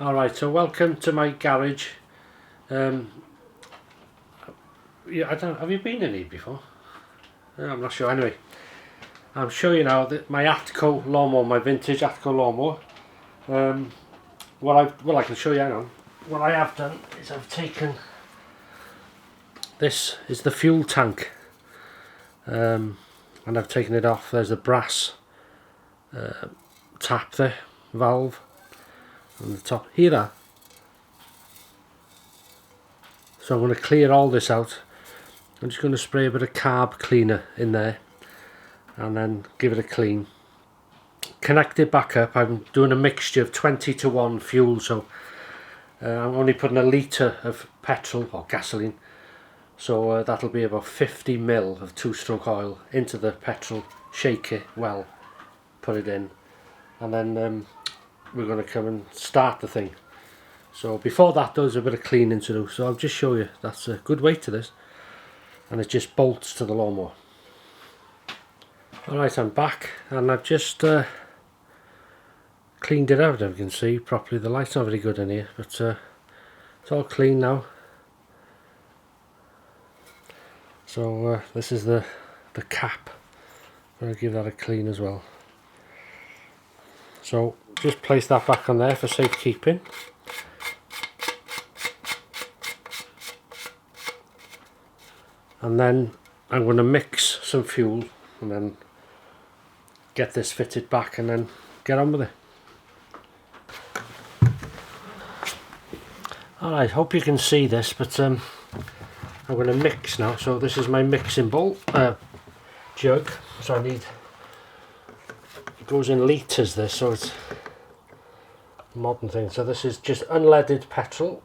Alright, so welcome to my garage. Yeah, I don't. Have you been in here before? I'm not sure. Anyway, I'm showing you now that my ATCO lawnmower, my vintage ATCO lawnmower. I can show you. Hang on. What I have done is I've taken. This is the fuel tank, and I've taken it off. There's a brass tap there, valve on the top here. So I'm going to clear all this out. I'm just going to spray a bit of carb cleaner in there and then give it a clean. Connect it back up. I'm doing a mixture of 20:1 fuel, so I'm only putting a litre of petrol or gasoline, so that'll be about 50 ml of two-stroke oil into the petrol, shake it well, put it in, and then we're going to come and start the thing. So before that there's a bit of cleaning to do, so I'll just show you. That's a good weight to this, and it just bolts to the lawnmower. Alright, I'm back and I've just cleaned it out. As you can see properly, the light's not very good in here, but it's all clean now. So this is the cap. I'm going to give that a clean as well. So just place that back on there for safekeeping. And then I'm going to mix some fuel and then get this fitted back and then get on with it. Alright, hope you can see this, but I'm going to mix now. So this is my mixing bowl, jug. So I need, it goes in litres this, so it's a modern thing. So this is just unleaded petrol.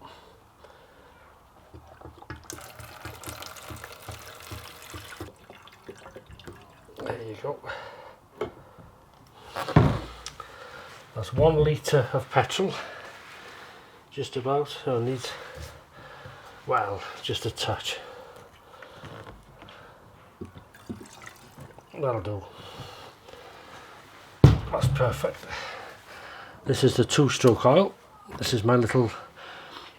There you go. That's 1 litre of petrol, just about. So I need, well, just a touch. That'll do. That's perfect. This is the two-stroke oil. This is my little,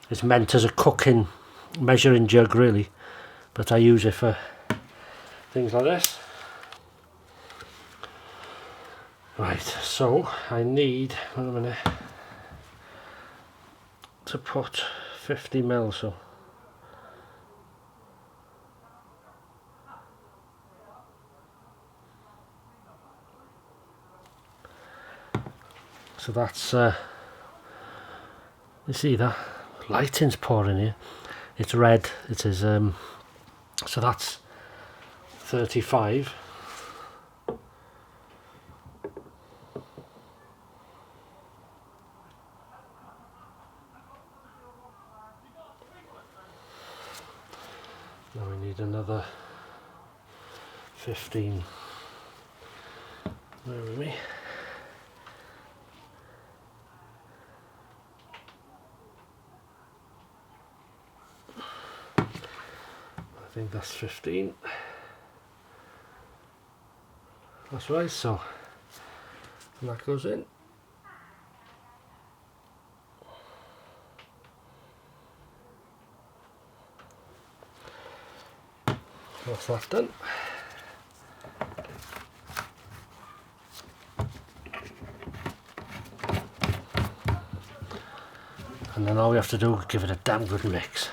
it's meant as a cooking measuring jug really, but I use it for things like this. Right, so I need, wait a minute, to put 50 ml, so that's, you see that lighting's pouring here, it's red, it is, so that's 35. Now we need another 15. Where are we? I think that's 15. That's right, so and that goes in. That's that done. And then all we have to do is give it a damn good mix.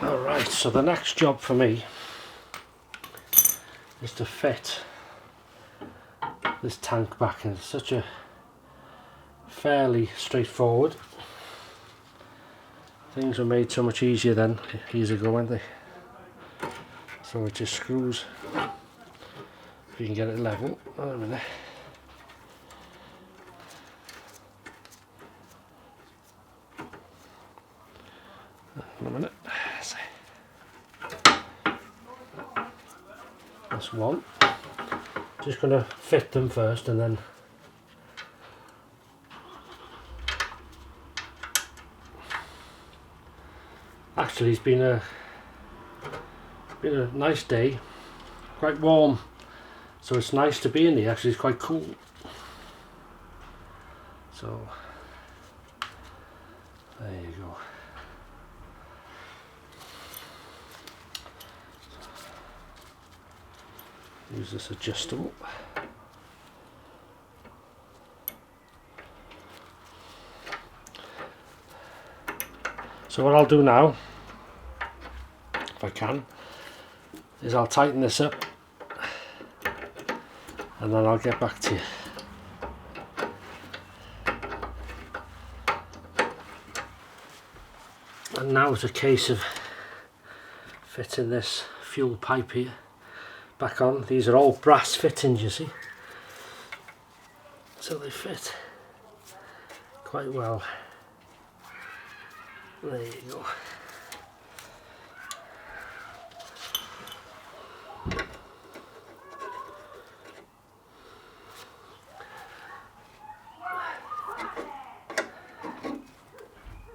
Alright, so the next job for me is to fit this tank back, and it's such a fairly straightforward. Things were made so much easier then, years ago, weren't they? So it just screws, if you can get it level. Wait a minute. That's one. Just going to fit them first and then actually it's been a nice day, quite warm So it's nice to be in here, actually it's quite cool. So there you go. Use this adjustable. So what I'll do now, if I can, is I'll tighten this up and then I'll get back to you. And now it's a case of fitting this fuel pipe here back on. These are all brass fittings, you see, so they fit quite well. There you go.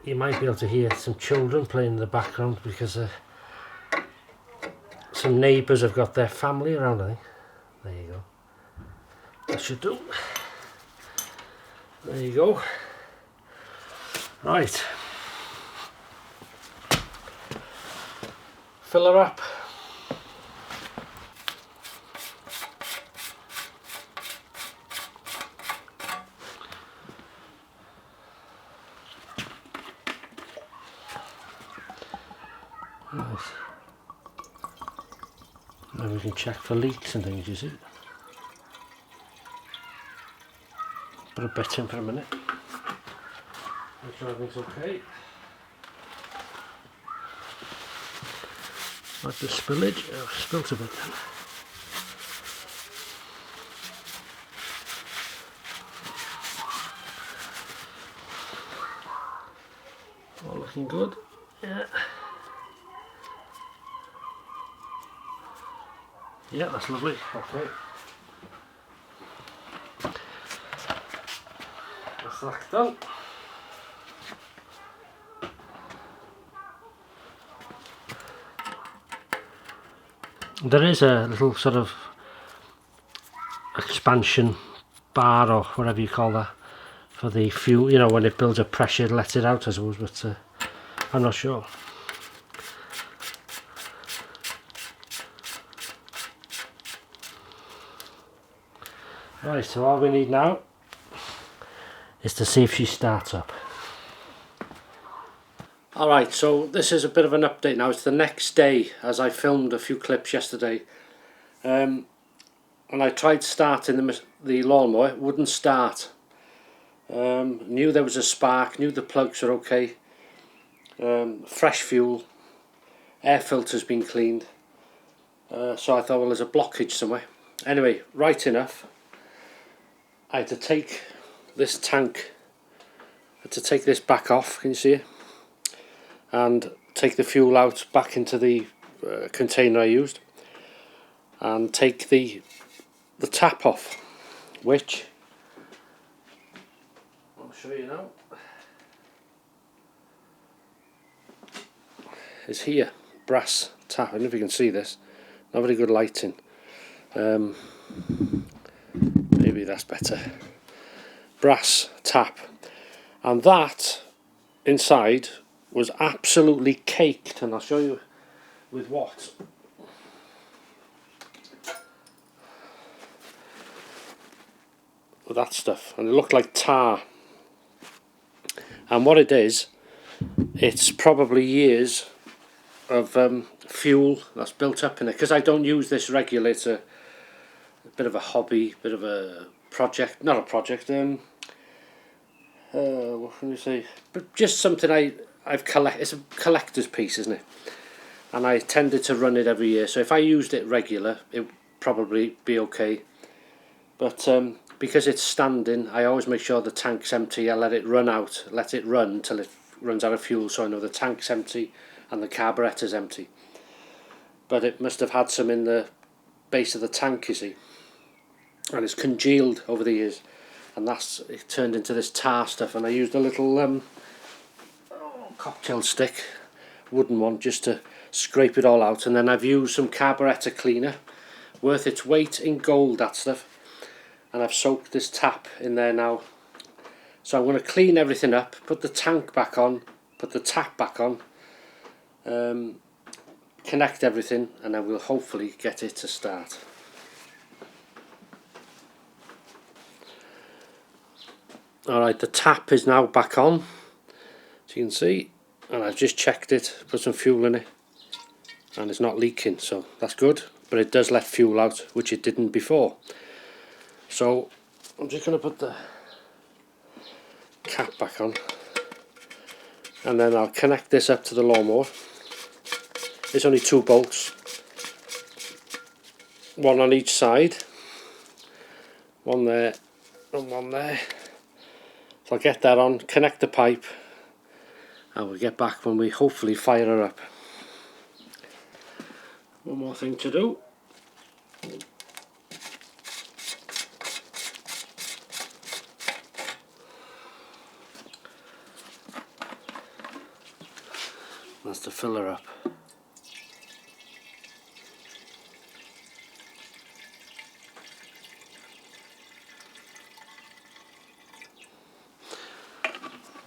You might be able to hear some children playing in the background because some neighbours have got their family around, I think. There you go. That should do. There you go. Right. Fill her up. Right. Now we can check for leaks and things, you see. Put a bit in for a minute. Make sure everything's okay. Like the spillage, I've spilt a bit then. All looking good. Yeah. Yeah, that's lovely. Okay. That's that done. There is a little sort of expansion bar or whatever you call that for the fuel, you know, when it builds up pressure it lets it out, I suppose, but I'm not sure. Right, so all we need now is to see if she starts up. Alright, so this is a bit of an update now. It's the next day, as I filmed a few clips yesterday, and I tried starting the lawnmower. It wouldn't start. Knew there was a spark, knew the plugs were okay, fresh fuel, air filter's been cleaned, so I thought, well, there's a blockage somewhere. Anyway, right enough, I had to take this tank, back off, can you see it? And take the fuel out back into the container I used, and take the tap off, which I'll show you now, is here, brass tap. I don't know if you can see this, not very good lighting, maybe that's better. Brass tap, and that inside was absolutely caked, and I'll show you with what. With that stuff, and it looked like tar. And what it is, it's probably years of fuel that's built up in it, because I don't use this regularly. It's a bit of a hobby, bit of a project, not a project, what can you say, but just something I've collected. It's a collector's piece, isn't it? And I tended to run it every year, so if I used it regular it would probably be okay, but because it's standing, I always make sure the tank's empty. I let it run till it runs out of fuel, so I know the tank's empty and the carburetor's empty. But it must have had some in the base of the tank, you see, and it's congealed over the years, and it turned into this tar stuff. And I used a little cocktail stick, wooden one, just to scrape it all out, and then I've used some carburetor cleaner, worth its weight in gold, that stuff. And I've soaked this tap in there now. So I'm going to clean everything up, put the tank back on, put the tap back on, connect everything, and then we'll hopefully get it to start. Alright, the tap is now back on, as you can see, and I've just checked it, put some fuel in it, and it's not leaking, so that's good, but it does let fuel out, which it didn't before. So I'm just going to put the cap back on, and then I'll connect this up to the lawnmower. It's only 2 bolts, one on each side, one there and one there. So I'll get that on, connect the pipe, and we'll get back when we hopefully fire her up. One more thing to do. That's to fill her up.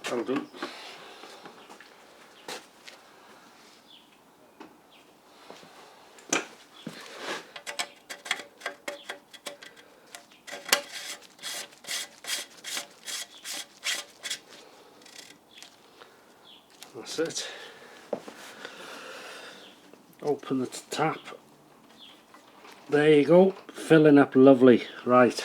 That'll do. That's it. Open the tap. There you go, filling up lovely. Right.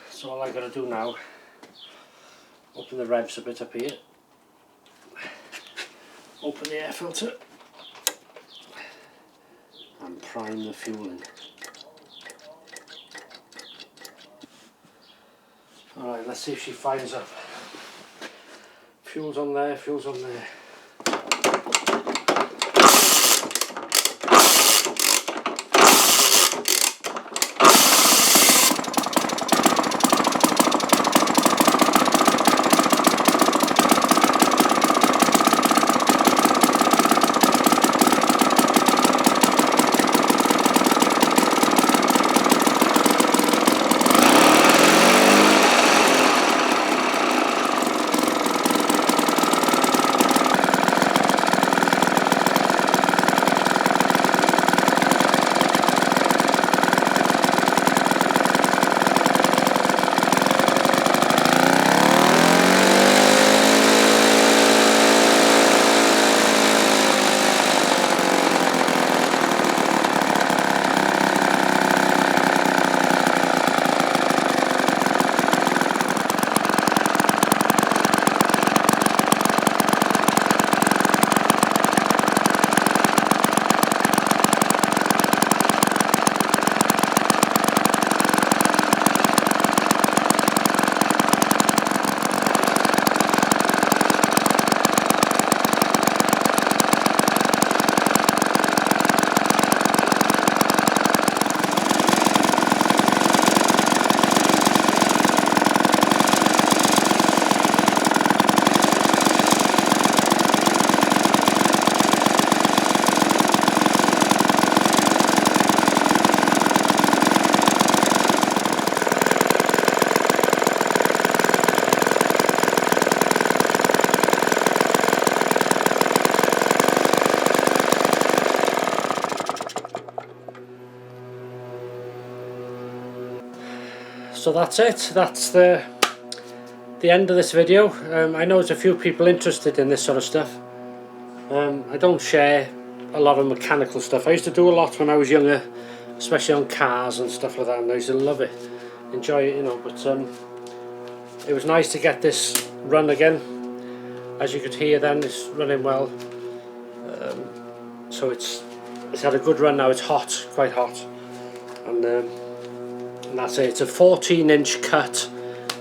So all I got to do now, open the revs a bit up here, open the air filter, and prime the fuel in. Alright, let's see if she fires up. Fuel's on there, fuel's on there. So that's it, that's the end of this video. I know there's a few people interested in this sort of stuff. I don't share a lot of mechanical stuff. I used to do a lot when I was younger, especially on cars and stuff like that, and I used to love it, enjoy it, you know, but it was nice to get this run again. As you could hear then, it's running well. So it's had a good run now. It's hot, quite hot, and that's it. It's a 14-inch cut,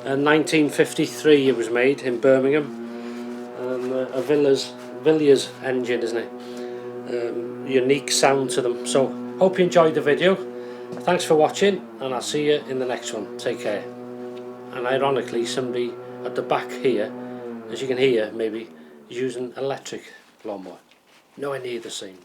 1953 it was made in Birmingham, and a Villiers engine, isn't it? Unique sound to them. So hope you enjoyed the video. Thanks for watching, and I'll see you in the next one. Take care. And ironically, somebody at the back here, as you can hear, maybe using electric lawnmower. Nowhere near the same.